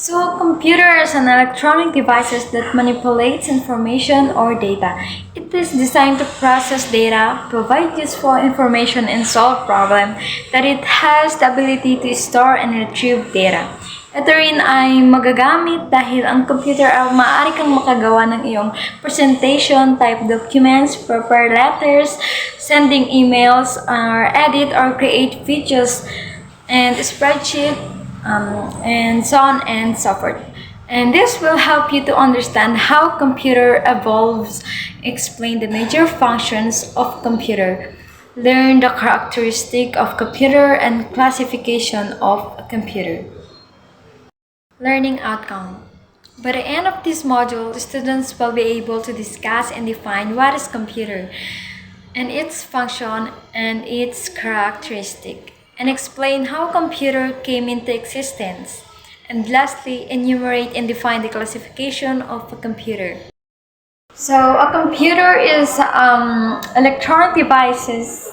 So, a computer is an electronic device that manipulates information or data. It is designed to process data, provide useful information, and solve problems. That it has the ability to store and retrieve data. Ito rin ay magagamit dahil ang computer ay maaari kang makagawa ng iyong presentation, type documents, prepare letters, sending emails, or edit or create videos and spreadsheet, and so on and so forth. And this will help you to understand how computer evolves, explain the major functions of computer, learn the characteristic of computer and classification of a computer. Learning outcome. By the end of this module, students will be able to discuss and define what is computer and its function and its characteristic, and explain how computer came into existence, and lastly, enumerate and define the classification of a computer. So, a computer is electronic devices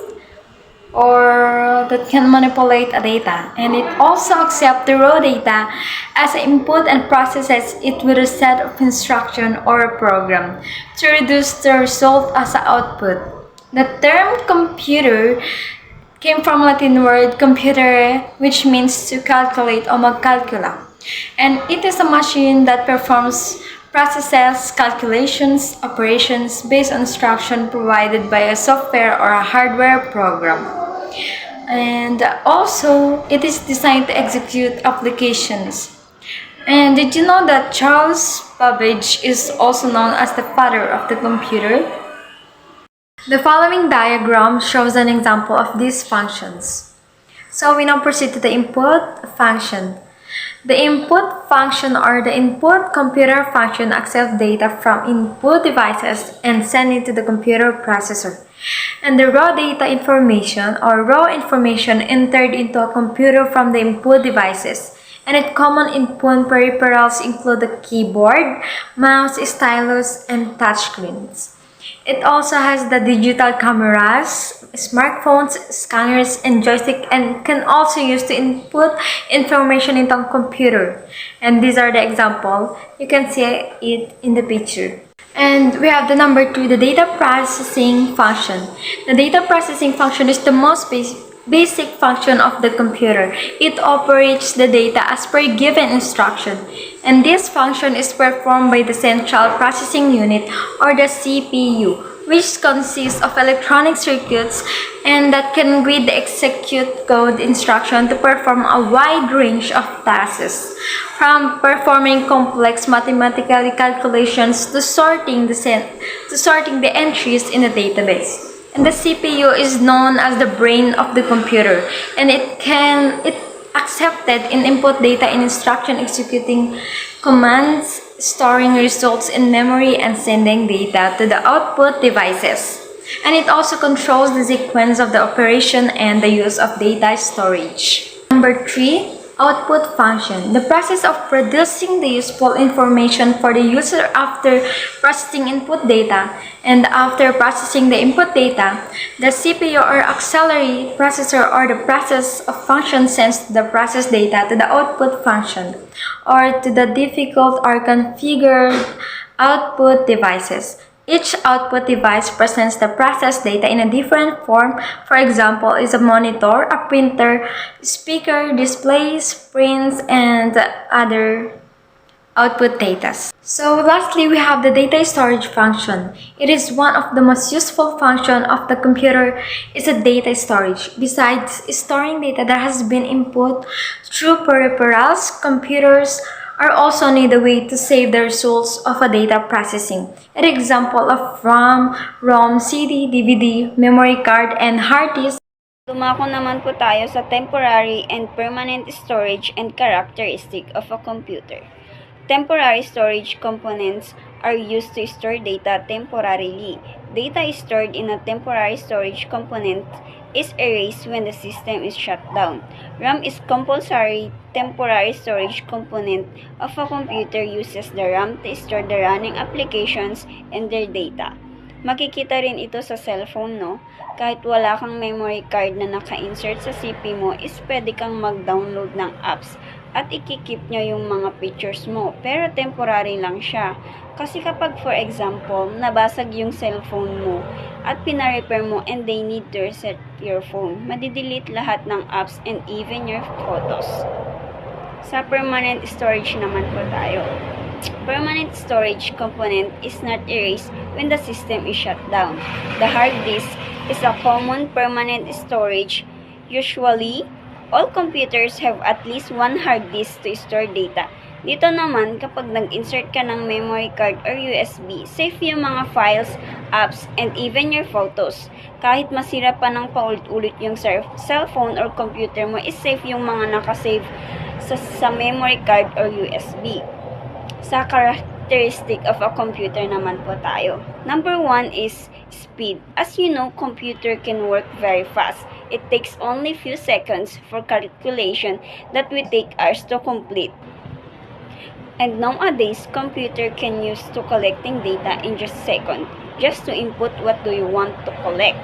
or that can manipulate a data, and it also accepts the raw data as input and processes it with a set of instruction or a program to reduce the result as an output. The term computer came from Latin word computere, which means to calculate or magkalkula, and it is a machine that performs processes, calculations, operations based on instruction provided by a software or a hardware program. And also, it is designed to execute applications. And did you know that Charles Babbage is also known as the father of the computer? The following diagram shows an example of these functions. So we now proceed to the input function. The input function or the input computer function accepts data from input devices and send it to the computer processor. And the raw data information or raw information entered into a computer from the input devices. And its common input peripherals include the keyboard, mouse, stylus, and touchscreens. It also has the digital cameras, smartphones, scanners, and joystick, and can also use to input information into a computer. And these are the example. You can see it in the picture. And we have the number 2, the data processing function. The data processing function is the most basic function of the computer. It operates the data as per given instruction, and this function is performed by the Central Processing Unit or the CPU, which consists of electronic circuits and that can read the execute code instruction to perform a wide range of tasks, from performing complex mathematical calculations to sorting the entries in the database. And the CPU is known as the brain of the computer, and it accepted in input data in instruction executing commands, storing results in memory, and sending data to the output devices. And it also controls the sequence of the operation and the use of data storage. Number 3, output function. The process of producing the useful information for the user after processing input data. And after processing the input data, the CPU or auxiliary processor or the process of function sends the processed data to the output function or to the difficult or configured output devices. Each output device presents the processed data in a different form. For example, is a monitor, a printer, speaker, displays, prints, and other output data. So lastly, we have the data storage function. It is one of the most useful function of the computer is a data storage. Besides storing data that has been input through peripherals, computers are also need a way to save the results of a data processing. An example of RAM, ROM, CD, DVD, memory card, and hard disk. Dumako naman po tayo sa temporary and permanent storage and characteristic of a computer. Temporary storage components are used to store data temporarily. Data is stored in a temporary storage component is erased when the system is shut down. RAM is compulsory temporary storage component of a computer uses the RAM to store the running applications and their data. Makikita rin ito sa cellphone, no? Kahit wala kang memory card na naka-insert sa CPU mo, is pwede kang mag-download ng apps at ikikip niya yung mga pictures mo, pero temporary lang siya. Kasi kapag for example, nabasag yung cellphone mo at pina-repair mo and they need to reset your phone, madidelete lahat ng apps and even your photos. Sa permanent storage naman po tayo. Permanent storage component is not erased when the system is shut down. The hard disk is a common permanent storage. Usually, all computers have at least one hard disk to store data. Dito naman, kapag nag-insert ka ng memory card or USB, safe yung mga files, apps, and even your photos. Kahit masira pa ng paulit-ulit yung cellphone or computer mo, is safe yung mga nakasave sa memory card or USB. Sa characteristic of a computer naman po tayo. Number 1 is speed. As you know, computer can work very fast. It takes only few seconds for calculation that will take hours to complete. And nowadays, computer can use to collecting data in just seconds, just to input what do you want to collect.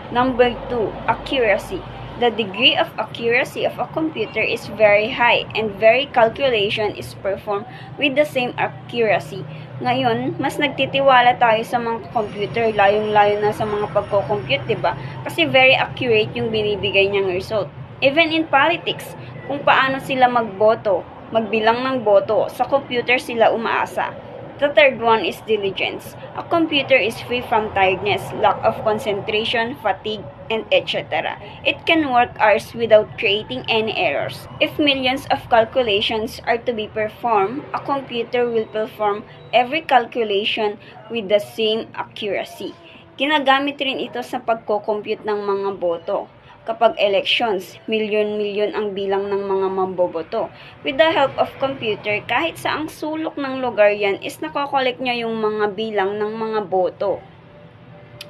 Number 2, accuracy. The degree of accuracy of a computer is very high and very calculation is performed with the same accuracy. Ngayon, mas nagtitiwala tayo sa mga computer, layong-layo na sa mga pagko-compute, diba? Kasi very accurate yung binibigay niyang result. Even in politics, kung paano sila magboto, magbilang ng boto, sa computer sila umaasa. The third one is diligence. A computer is free from tiredness, lack of concentration, fatigue, and etc. It can work hours without creating any errors. If millions of calculations are to be performed, a computer will perform every calculation with the same accuracy. Ginagamit rin ito sa pagko-compute ng mga boto. Kapag elections, milyon-milyon ang bilang ng mga mamboboto. With the help of computer, kahit saang sulok ng lugar yan is nakokolek niya yung mga bilang ng mga boto.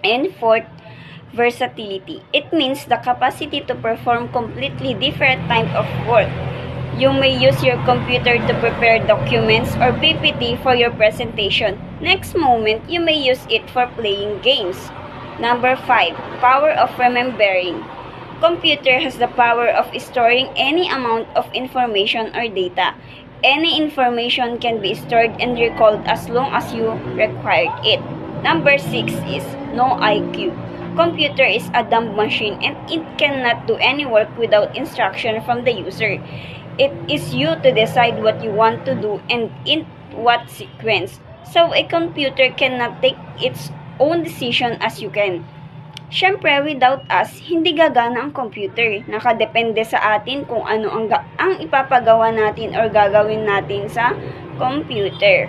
And fourth, versatility. It means the capacity to perform completely different type of work. You may use your computer to prepare documents or PPT for your presentation. Next moment, you may use it for playing games. Number 5, power of remembering. Computer has the power of storing any amount of information or data. Any information can be stored and recalled as long as you required it. Number 6 is no IQ. Computer is a dumb machine and it cannot do any work without instruction from the user. It is you to decide what you want to do and in what sequence. So a computer cannot take its own decision as you can. Siyempre, without us, hindi gagana ang computer. Nakadepende sa atin kung ano ang ipapagawa natin or gagawin natin sa computer.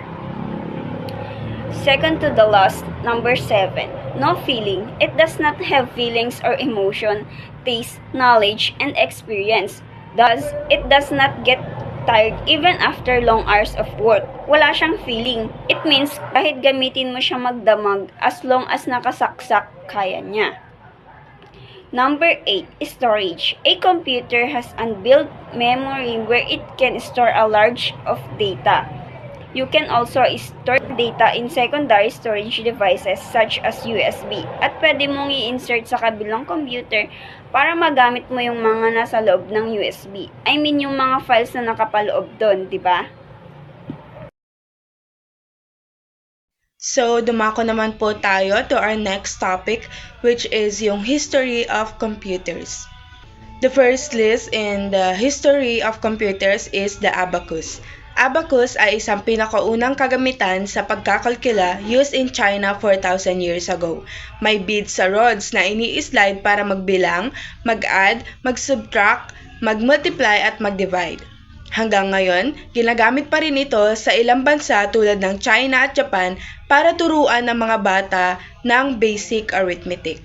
Second to the last, number 7. No feeling. It does not have feelings or emotion, taste, knowledge, and experience. Thus, it does not get tired even after long hours of work. Wala siyang feeling. It means kahit gamitin mo siya magdamag, as long as nakasaksak, kaya niya. Number 8, storage. A computer has unbuilt memory where it can store a large of data. You can also store data in secondary storage devices such as USB at pwede mong i-insert sa kabilang computer para magamit mo yung mga nasa loob ng USB. I mean yung mga files na nakapaloob doon, di ba? So, dumako naman po tayo to our next topic, which is yung history of computers. The first list in the history of computers is the abacus. Abacus ay isang pinakaunang kagamitan sa pagkakalkula used in China 4,000 years ago. May beads sa rods na ini-slide para magbilang, mag-add, mag-subtract, mag-multiply at mag-divide. Hanggang ngayon, ginagamit pa rin ito sa ilang bansa tulad ng China at Japan para turuan ng mga bata ng basic arithmetic.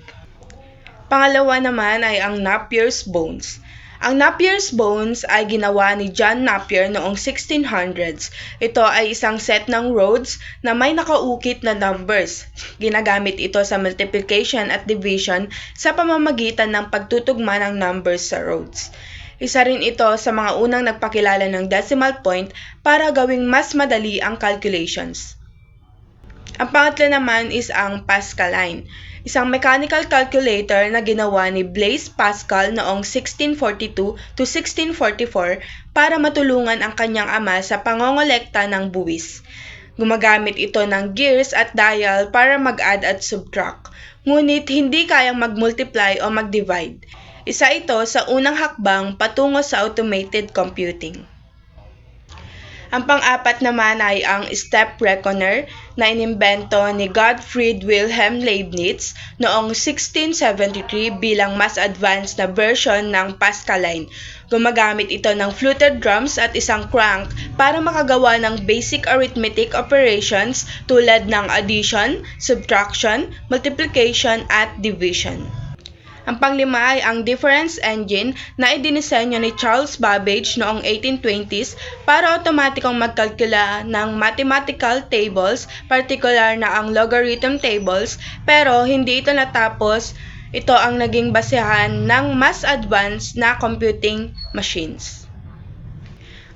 Pangalawa naman ay ang Napier's bones. Ang Napier's bones ay ginawa ni John Napier noong 1600s. Ito ay isang set ng rods na may nakaukit na numbers. Ginagamit ito sa multiplication at division sa pamamagitan ng pagtutugma ng numbers sa rods. Isa rin ito sa mga unang nagpakilala ng decimal point para gawing mas madali ang calculations. Ang pangatlo naman is ang Pascaline, isang mechanical calculator na ginawa ni Blaise Pascal noong 1642 to 1644 para matulungan ang kanyang ama sa pangongolekta ng buwis. Gumagamit ito ng gears at dial para mag-add at subtract, ngunit hindi kayang mag-multiply o mag-divide. Isa ito sa unang hakbang patungo sa automated computing. Ang pang-apat naman ay ang step reckoner na inimbento ni Gottfried Wilhelm Leibniz noong 1673 bilang mas advanced na version ng Pascaline. Gumagamit ito ng fluted drums at isang crank para makagawa ng basic arithmetic operations tulad ng addition, subtraction, multiplication at division. Ang panglima ay ang difference engine na idinisenyo ni Charles Babbage noong 1820s para otomatikong magkalkula ng mathematical tables, particular na ang logarithm tables, pero hindi ito natapos. Ito ang naging basehan ng mas advanced na computing machines.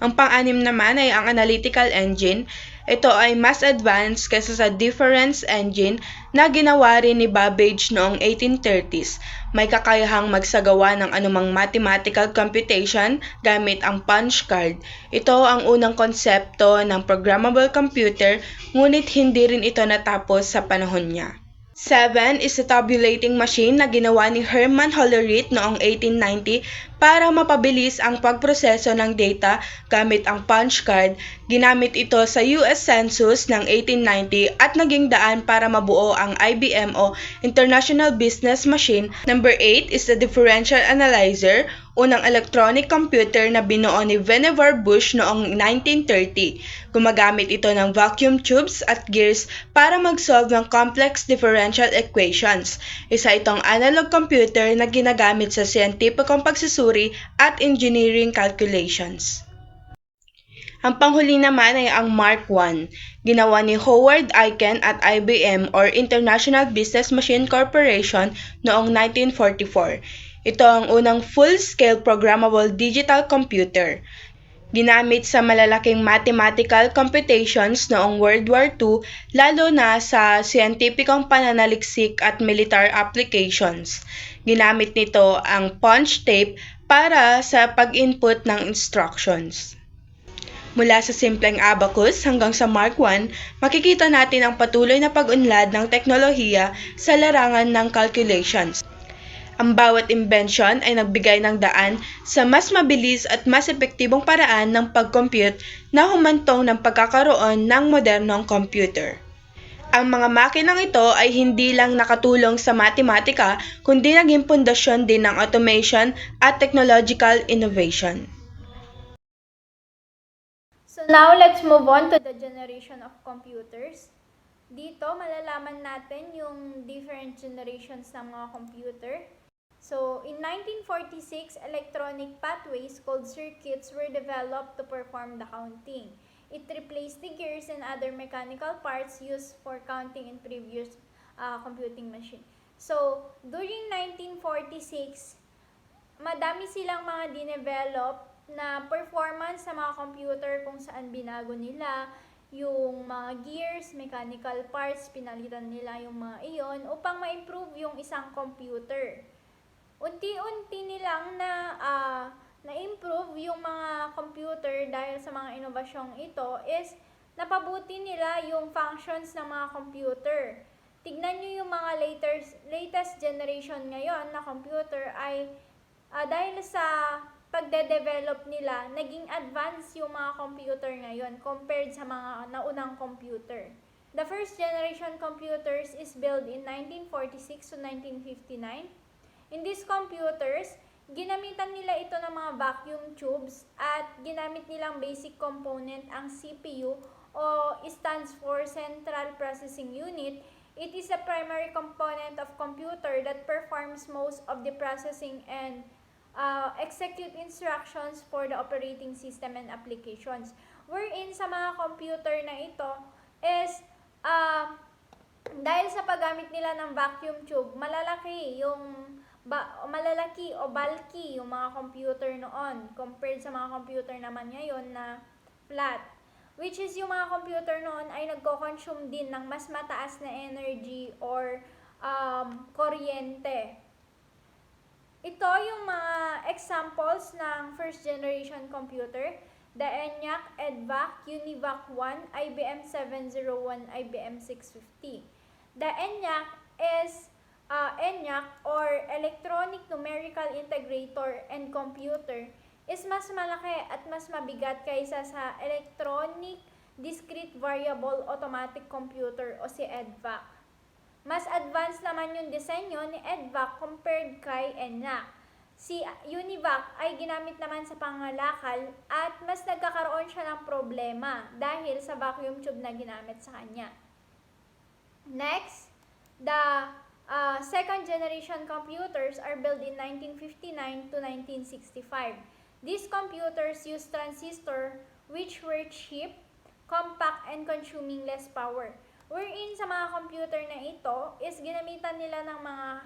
Ang pang-anim naman ay ang analytical engine. Ito ay mas advanced kaysa sa difference engine na ginawa rin ni Babbage noong 1830s. May kakayahang magsagawa ng anumang mathematical computation gamit ang punch card. Ito ang unang konsepto ng programmable computer, ngunit hindi rin ito natapos sa panahon niya. 7 is a tabulating machine na ginawa ni Herman Hollerith noong 1890 para mapabilis ang pagproseso ng data gamit ang punch card. Ginamit ito sa US Census ng 1890 at naging daan para mabuo ang IBM o International Business Machine. Number 8 is the differential analyzer, unang electronic computer na binuo ni Vannevar Bush noong 1930. Gumagamit ito ng vacuum tubes at gears para mag-solve ng complex differential equations. Isa itong analog computer na ginagamit sa siyentipikong pagsusuri at engineering calculations. Ang panghuli naman ay ang Mark I. Ginawa ni Howard Aiken at IBM or International Business Machine Corporation noong 1944. Ito ang unang full-scale programmable digital computer. Ginamit sa malalaking mathematical computations noong World War II, lalo na sa siyentipikong pananaliksik at militar applications. Ginamit nito ang punch tape para sa pag-input ng instructions. Mula sa simpleng abacus hanggang sa Mark I, makikita natin ang patuloy na pag-unlad ng teknolohiya sa larangan ng calculations. Ang bawat imbensyon ay nagbigay ng daan sa mas mabilis at mas epektibong paraan ng pag-compute na humantong ng pagkakaroon ng modernong computer. Ang mga makinang ito ay hindi lang nakatulong sa matematika, kundi naging pundasyon din ng automation at technological innovation. So now, let's move on to the generation of computers. Dito, malalaman natin yung different generations ng mga computer. So, in 1946, electronic pathways called circuits were developed to perform the counting. It replaced the gears and other mechanical parts used for counting in previous computing machine. So, during 1946, madami silang mga dinevelop na performance sa mga computer kung saan binago nila yung mga gears, mechanical parts, pinalitan nila yung mga iyon upang ma-improve yung isang computer. Unti-unti nilang na-improve yung mga computer dahil sa mga inovasyong ito is napabuti nila yung functions ng mga computer. Tignan nyo yung mga latest generation ngayon na computer ay dahil sa pagde-develop nila, naging advanced yung mga computer ngayon compared sa mga naunang computer. The first generation computers is built in 1946 to 1959. In these computers, ginamitan nila ito ng mga vacuum tubes at ginamit nilang basic component ang CPU o stands for Central Processing Unit. It is a primary component of computer that performs most of the processing and execute instructions for the operating system and applications. Wherein sa mga computer na ito is dahil sa paggamit nila ng vacuum tube, malalaki o bulky yung mga computer noon compared sa mga computer naman ngayon na flat. which is yung mga computer noon ay nagko-consume din ng mas mataas na energy or kuryente. Ito yung mga examples ng first generation computer: the ENIAC, EDVAC, UNIVAC 1, IBM 701, IBM 650. The ENIAC is ENIAC or Electronic Numerical Integrator and Computer is mas malaki at mas mabigat kaysa sa Electronic Discrete Variable Automatic Computer o si EDVAC. Mas advanced naman yung disenyo ni EDVAC compared kay ENIAC. Si UNIVAC ay ginamit naman sa pangalakal at mas nagkakaroon siya ng problema dahil sa vacuum tube na ginamit sa kanya. Next, the second generation computers are built in 1959 to 1965. These computers use transistor which were cheap, compact, and consuming less power. Wherein sa mga computer na ito is ginamitan nila ng mga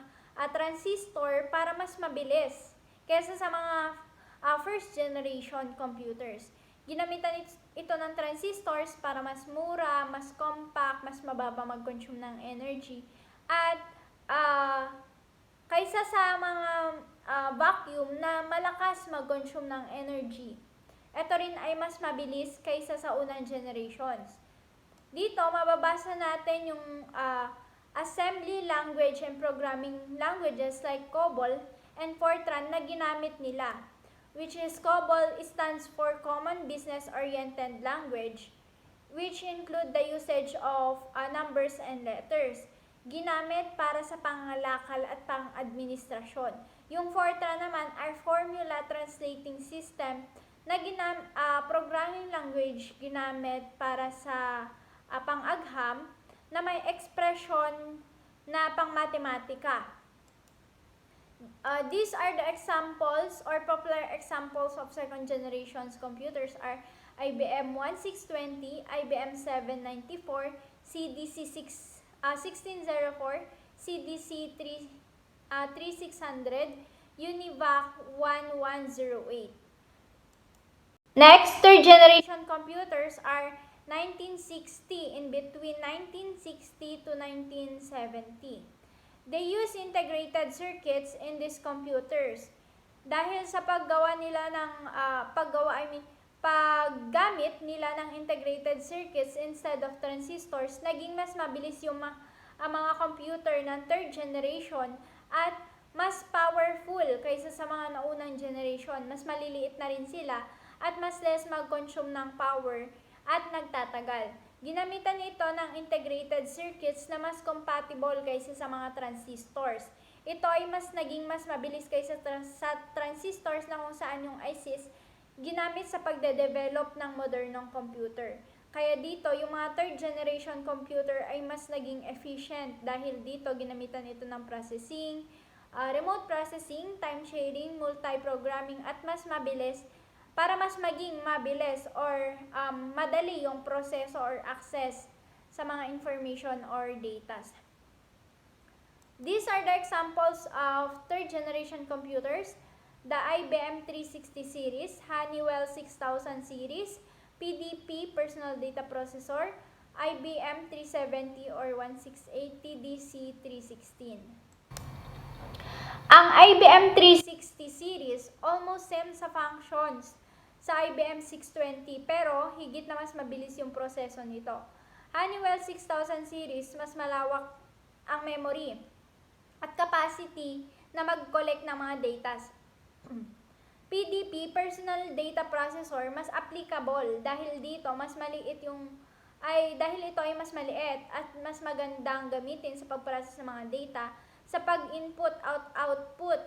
transistor para mas mabilis kaysa sa mga first generation computers. Ginamitan ito ng transistors para mas mura, mas compact, mas mababa mag-consume ng energy. At kaysa sa mga vacuum na malakas mag-consume ng energy. Ito rin ay mas mabilis kaysa sa unang generations. Dito, mababasa natin yung assembly language and programming languages like COBOL and Fortran na ginamit nila, which is COBOL stands for Common Business Oriented Language, which include the usage of numbers and letters. Ginamit para sa pangalakal at pang-administrasyon. Yung Fortran naman ay Formula Translating System na programming language ginamit para sa pang-agham na may expression na pang-matematika. These are the examples or popular examples of second generation's computers are IBM 1620, IBM 794, CDC 1604, CDC 3600, UNIVAC 1108. Next, third generation computers are 1960, in between 1960 to 1970. They use integrated circuits in these computers. Dahil sa paggamit nila ng integrated circuits instead of transistors, naging mas mabilis yung mga computer ng third generation at mas powerful kaysa sa mga naunang generation. Mas maliliit na rin sila at mas less mag-consume ng power at nagtatagal. Ginamitan ito ng integrated circuits na mas compatible kaysa sa mga transistors. Ito ay naging mas mabilis kaysa sa transistors na kung saan yung ICs ginamit sa pagde-develop ng modernong computer. Kaya dito, yung mga third generation computer ay mas naging efficient dahil dito ginamitan ito ng processing, remote processing, time sharing, multi-programming at mas mabilis para mas maging mabilis or madali yung proseso or access sa mga information or data. These are the examples of third generation computers: the IBM 360 series, Honeywell 6000 series, PDP personal data processor, IBM 370 or 1680 DC 316. Ang IBM 360 series almost same sa functions sa IBM 620 pero higit na mas mabilis yung proseso nito. Honeywell 6000 series mas malawak ang memory at capacity na mag-collect ng mga data. PDP, Personal Data Processor, mas applicable dahil dito mas maliit dahil ito ay mas maliit at mas magandang gamitin sa pag-process ng mga data, sa pag-input, output,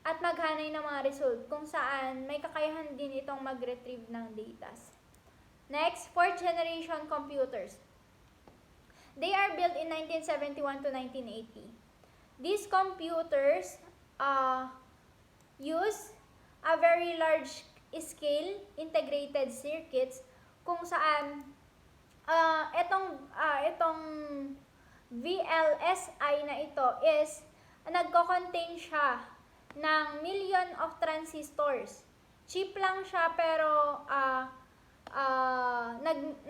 at maghanay ng mga result kung saan may kakayahan din itong mag-retrieve ng data. Next, fourth generation computers. They are built in 1971 to 1980. These computers use a very large scale integrated circuits kung saan itong VLSI na ito is nagko-contain siya ng million of transistors. Cheap lang siya pero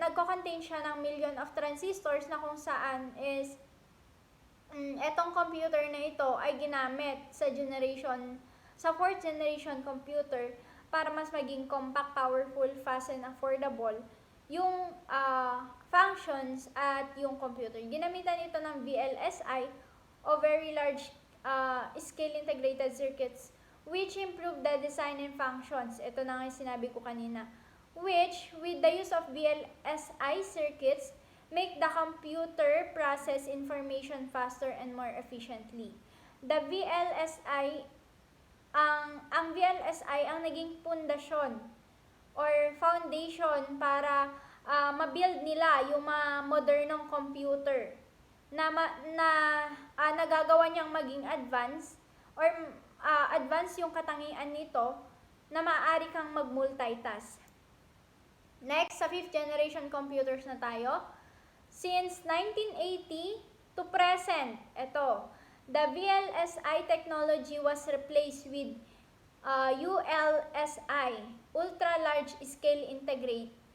nagko-contain siya ng million of transistors na kung saan is etong computer na ito ay ginamit sa fourth generation computer para mas maging compact, powerful, fast, and affordable yung functions at yung computer. Ginamitan ito ng VLSI o Very Large Scale Integrated Circuits, which improve the design and functions. Ito na nga yung sinabi ko kanina. Which, with the use of VLSI circuits, make the computer process information faster and more efficiently. The VLSI, ang VLSI ang naging pundasyon or foundation para ma-build nila yung mga modernong computer na nagagawa niyang maging advanced or advanced yung katangian nito na maaari kang mag-multitask. Next, sa 5th generation computers na tayo. Since 1980 to present, ito, the VLSI technology was replaced with ULSI, Ultra Large Scale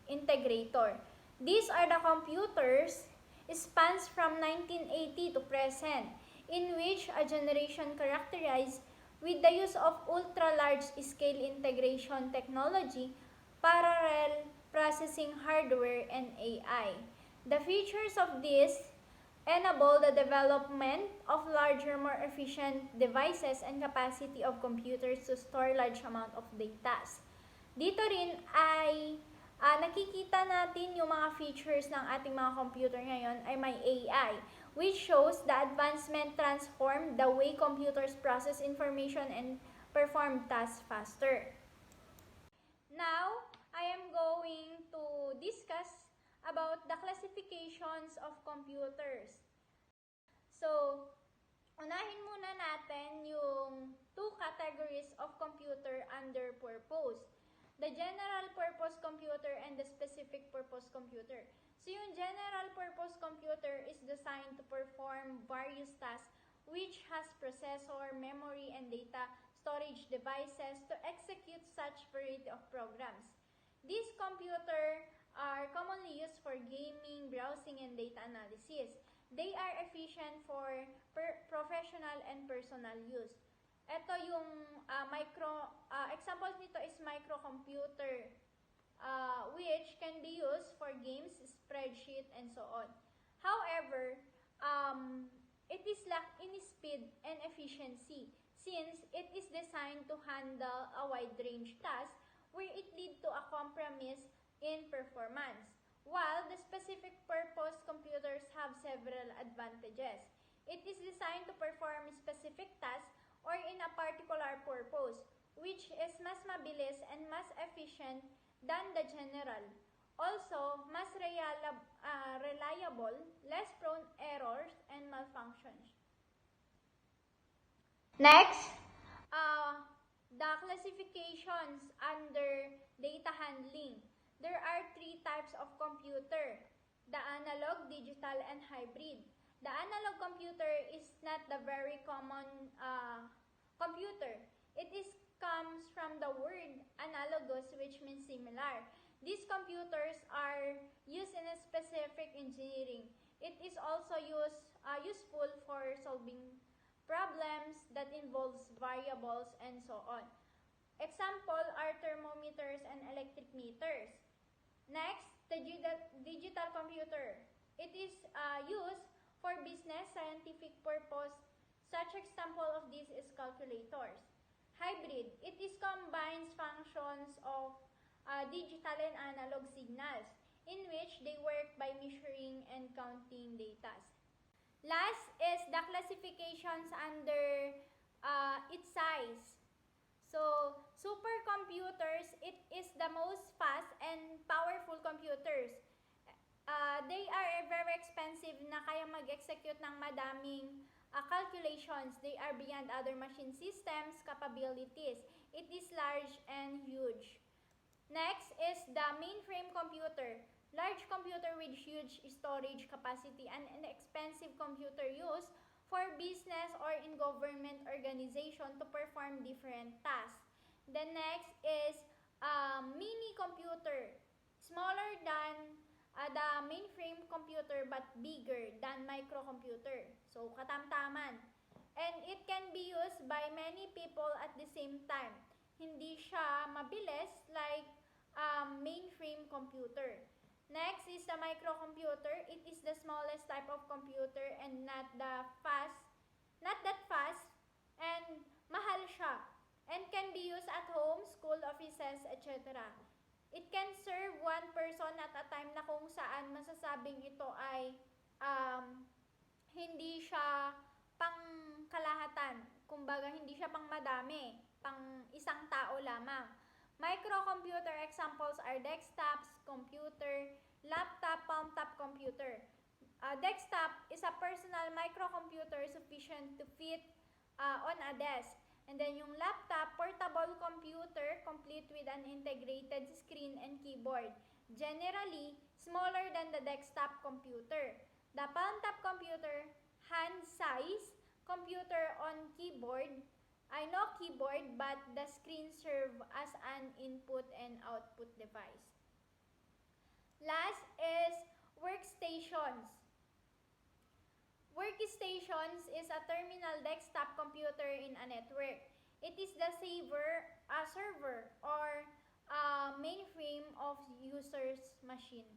Integrator. These are the computers spans from 1980 to present, in which a generation characterized with the use of ultra large scale integration technology, parallel processing hardware, and AI. The features of this enable the development of larger, more efficient devices and capacity of computers to store large amount of data. Dito rin ay nakikita natin yung mga features ng ating mga computer ngayon ay may AI, which shows the advancement transform the way computers process information and perform tasks faster. Now, I am going to discuss about the classifications of computers. So, unahin muna natin yung two categories of computer under purpose. The general purpose computer and the specific purpose computer. So, yung general purpose computer is designed to perform various tasks which has processor, memory, and data storage devices to execute such variety of programs. These computers are commonly used for gaming, browsing, and data analysis. They are efficient for professional and personal use. Ito yung example nito is microcomputer, which can be used for games, spreadsheet, and so on. However, it is lacking in speed and efficiency since it is designed to handle a wide range task where it lead to a compromise in performance. While the specific purpose computers have several advantages. It is designed to perform specific tasks or in a particular purpose, which is mas mabilis and mas efficient than the general. Also, mas reliable, less prone errors and malfunctions. Next, the classifications under data handling. There are three types of computer: the analog, digital, and hybrid. The analog computer is not the very common computer. It comes from the word analogous, which means similar. These computers are used in a specific engineering. It is also useful for solving problems that involves variables and so on. Example are thermometers and electric meters. Next, the digital computer. It is used for business, scientific purpose. Such example of this is calculators. Hybrid. It is combines functions of digital and analog signals in which they work by measuring and counting data. Last is the classifications under its size. So, supercomputers, it is the most fast and powerful computers. They are very expensive na kaya mag-execute ng madaming calculations. They are beyond other machine systems capabilities. It is large and huge. Next is the mainframe computer. Large computer with huge storage capacity and an expensive computer used for business or in government organization to perform different tasks. The next is mini computer. smaller than the mainframe computer but bigger than microcomputer. So, katamtaman. And it can be used by many people at the same time. Hindi siya mabilis like mainframe computer. Next is the microcomputer. It is the smallest type of computer and not that fast, and mahal siya, and can be used at home, school, offices, etc. It can serve one person at a time na kung saan masasabing ito ay hindi siya pang kalahatan. Kumbaga, hindi siya pang madami, pang isang tao lamang. Microcomputer examples are desktops, computer, laptop, palm-top computer. Desktop is a personal microcomputer sufficient to fit on a desk. And then yung laptop, portable computer complete with an integrated screen and keyboard. Generally, smaller than the desktop computer. The palm-top computer, hand size, computer on keyboard, no keyboard, but the screen serve as an input and output device. Last is workstations. Workstations is a terminal desktop computer in a network. It is the server or mainframe of user's machine.